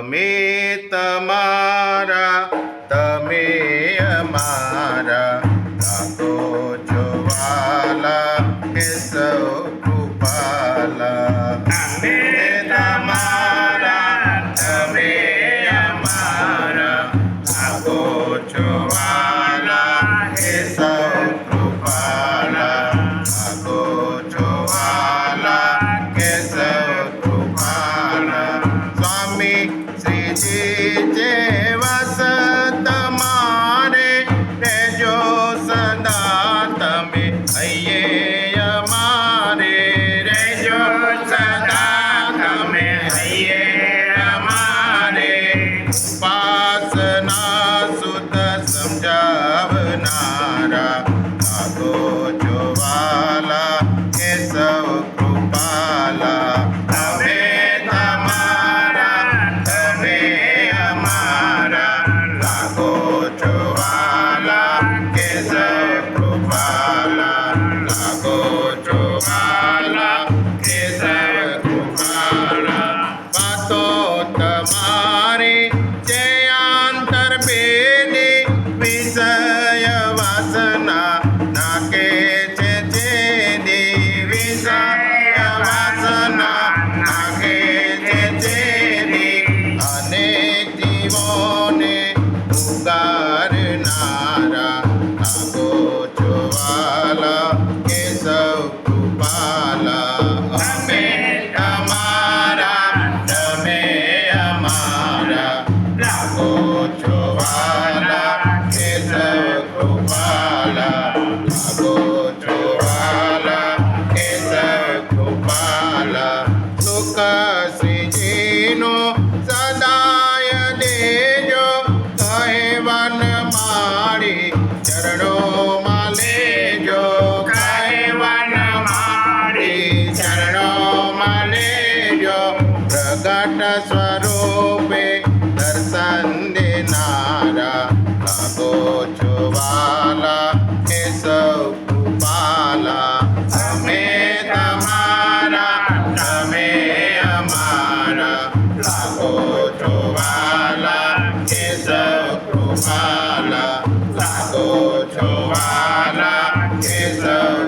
અમે તમારા તમે અમારા લાગો છો વાલા કેશવ કૃપાલા. અમે તમારા તમે અમારા લાગો છો વાલા કેશવ કૃપાલા. લાગો છો વાલા કેશવ કૃપાલા. સ્વામી શ્રીજી જે વસ તમારે રહેજો સદા તમે હૈયે અમારે રહેજો સદા તમે હૈયે અમારે. ઉપાસના સુત સમજાવનારા લાગો છો વાલા કેશવ કૃપાલા. અમે તમારા તમે અમારા લાગો છો વાલા કેશવ કૃપાલા. લાગો છો વાલા કેશવ કૃપાલા. વાતો તમારી જે આંતર બેની વિષય વાસના નાકે છે જેની વિષય વાસના નાકે છે જેની અનેક જીવોને ઉગારનારા લાગો છો વાલા કેશવ કૃપાલા. અમે તમારા તમે અમારા લાગો છો વાલા કેશવ કૃપાલા. લાગો છો વાલા કેશવ કૃપાલા. સુખ શ્રીજીનો સદાય દેજો કહેવન મારી ચરણોમાં લેજો. કહેવન મારી ચરણોમાં લેજો. પ્રગટ સ્વરૂપે દર્શન દેનારા લાગો છો વાલા કેશવ કૃપાલા. અમે તમારા તમે અમારા લાગો છો વાલા કેશવ કૃપાલા. લાગો છો વાલા કેશવ